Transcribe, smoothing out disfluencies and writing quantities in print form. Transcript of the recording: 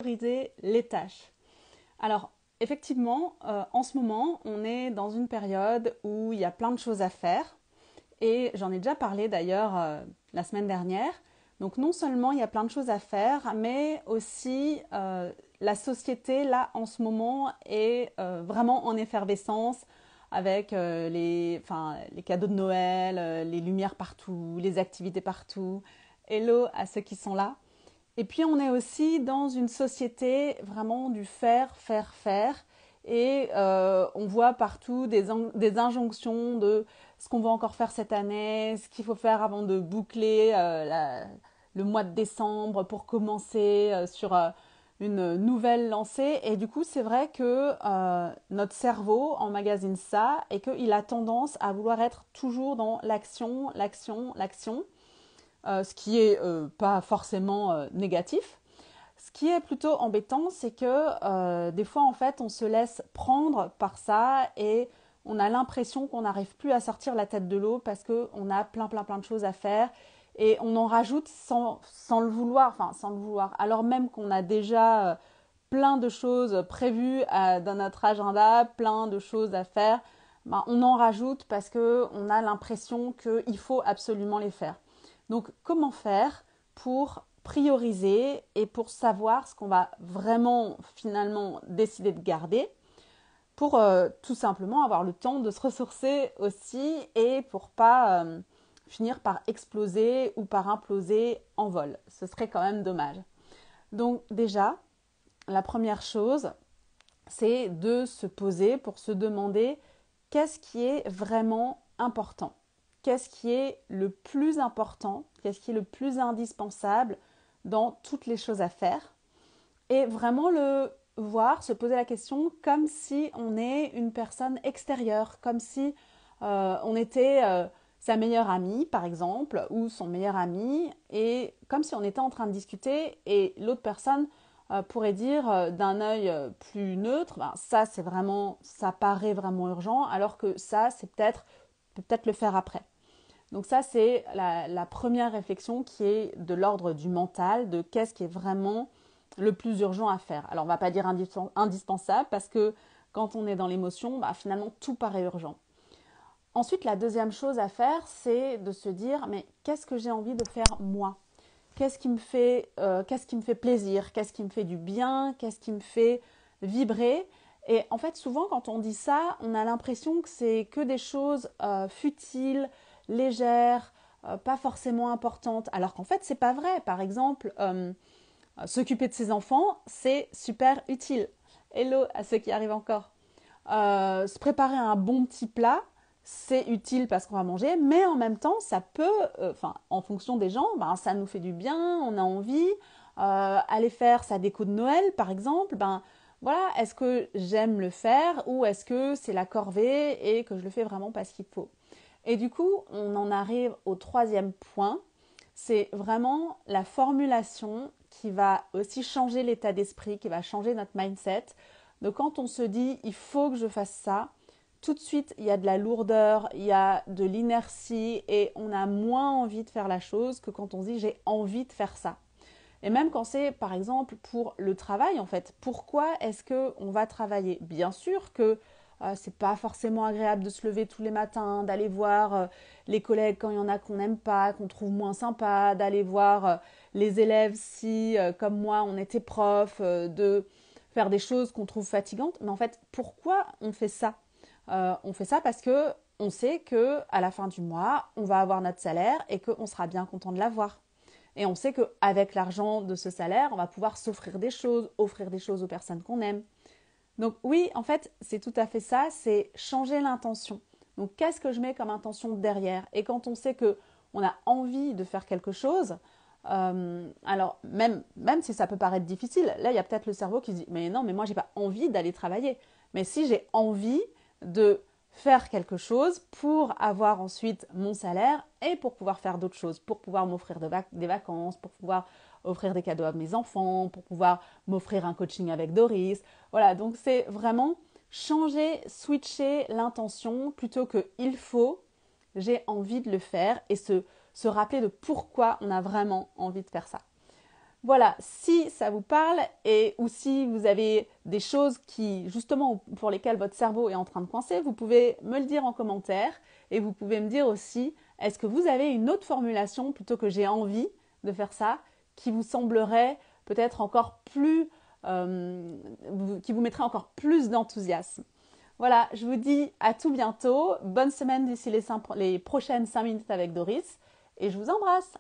Prioriser les tâches. Alors, effectivement, en ce moment, on est dans une période où il y a plein de choses à faire. Et j'en ai déjà parlé d'ailleurs la semaine dernière. Donc non seulement il y a plein de choses à faire, mais aussi la société, là, en ce moment, est vraiment en effervescence avec les cadeaux de Noël, les lumières partout, les activités partout. Hello à ceux qui sont là. Et puis on est aussi dans une société vraiment du faire, faire, faire. Et on voit partout des injonctions de ce qu'on va encore faire cette année, ce qu'il faut faire avant de boucler le mois de décembre pour commencer sur une nouvelle lancée. Et du coup, c'est vrai que notre cerveau emmagasine ça et qu'il a tendance à vouloir être toujours dans l'action, l'action, l'action. Ce qui est pas forcément négatif. Ce qui est plutôt embêtant, c'est que des fois, en fait, on se laisse prendre par ça et on a l'impression qu'on n'arrive plus à sortir la tête de l'eau parce qu'on a plein de choses à faire et on en rajoute sans le vouloir, alors même qu'on a déjà plein de choses prévues dans notre agenda, plein de choses à faire, ben, on en rajoute parce qu'on a l'impression qu'il faut absolument les faire. Donc, comment faire pour prioriser et pour savoir ce qu'on va vraiment finalement décider de garder pour tout simplement avoir le temps de se ressourcer aussi et pour pas finir par exploser ou par imploser en vol. Ce serait quand même dommage. Donc déjà, la première chose, c'est de se poser pour se demander qu'est-ce qui est vraiment important. Qu'est-ce qui est le plus important, qu'est-ce qui est le plus indispensable dans toutes les choses à faire. Et vraiment le voir, se poser la question comme si on est une personne extérieure, comme si on était sa meilleure amie, par exemple, ou son meilleur ami, et comme si on était en train de discuter et l'autre personne pourrait dire d'un œil plus neutre, ben, ça c'est vraiment, ça paraît vraiment urgent, alors que ça c'est peut-être le faire après. Donc ça c'est la première réflexion qui est de l'ordre du mental, de qu'est-ce qui est vraiment le plus urgent à faire. Alors on ne va pas dire indispensable parce que quand on est dans l'émotion, bah, finalement tout paraît urgent. Ensuite, la deuxième chose à faire, c'est de se dire, mais qu'est-ce que j'ai envie de faire moi ? Qu'est-ce qui me fait plaisir ? Qu'est-ce qui me fait du bien ? Qu'est-ce qui me fait vibrer ? Et en fait, souvent, quand on dit ça, on a l'impression que c'est que des choses futiles, légères, pas forcément importantes. Alors qu'en fait, c'est pas vrai. Par exemple, s'occuper de ses enfants, c'est super utile. Hello à ceux qui arrivent encore. Se préparer un bon petit plat, c'est utile parce qu'on va manger, mais en même temps, ça peut, en fonction des gens, ben, ça nous fait du bien, on a envie. Aller faire sa déco de Noël, par exemple, ben voilà, est-ce que j'aime le faire ou est-ce que c'est la corvée et que je le fais vraiment parce qu'il faut. Et du coup, on en arrive au troisième point, c'est vraiment la formulation qui va aussi changer l'état d'esprit, qui va changer notre mindset. Donc quand on se dit il faut que je fasse ça, tout de suite il y a de la lourdeur, il y a de l'inertie et on a moins envie de faire la chose que quand on se dit j'ai envie de faire ça. Et même quand c'est par exemple pour le travail en fait, pourquoi est-ce qu'on va travailler? Bien sûr que c'est pas forcément agréable de se lever tous les matins, d'aller voir les collègues quand il y en a qu'on n'aime pas, qu'on trouve moins sympa, d'aller voir les élèves si, comme moi, on était prof, de faire des choses qu'on trouve fatigantes. Mais en fait, pourquoi on fait ça? On fait ça parce que on sait que à la fin du mois, on va avoir notre salaire et qu'on sera bien content de l'avoir. Et on sait qu'avec l'argent de ce salaire, on va pouvoir s'offrir des choses, offrir des choses aux personnes qu'on aime. Donc oui, en fait, c'est tout à fait ça, c'est changer l'intention. Donc qu'est-ce que je mets comme intention derrière? Et quand on sait que on a envie de faire quelque chose, alors même si ça peut paraître difficile, là il y a peut-être le cerveau qui se dit mais non, mais moi j'ai pas envie d'aller travailler. Mais si j'ai envie de faire quelque chose pour avoir ensuite mon salaire et pour pouvoir faire d'autres choses, pour pouvoir m'offrir des vacances, pour pouvoir offrir des cadeaux à mes enfants, pour pouvoir m'offrir un coaching avec Doris. Voilà, donc c'est vraiment changer, switcher l'intention plutôt que il faut, j'ai envie de le faire et se rappeler de pourquoi on a vraiment envie de faire ça. Voilà, si ça vous parle et ou si vous avez des choses qui, justement, pour lesquelles votre cerveau est en train de coincer, vous pouvez me le dire en commentaire et vous pouvez me dire aussi, est-ce que vous avez une autre formulation plutôt que j'ai envie de faire ça, qui vous semblerait peut-être encore plus, qui vous mettrait encore plus d'enthousiasme. Voilà, je vous dis à tout bientôt. Bonne semaine d'ici les prochaines 5 minutes avec Doris et je vous embrasse.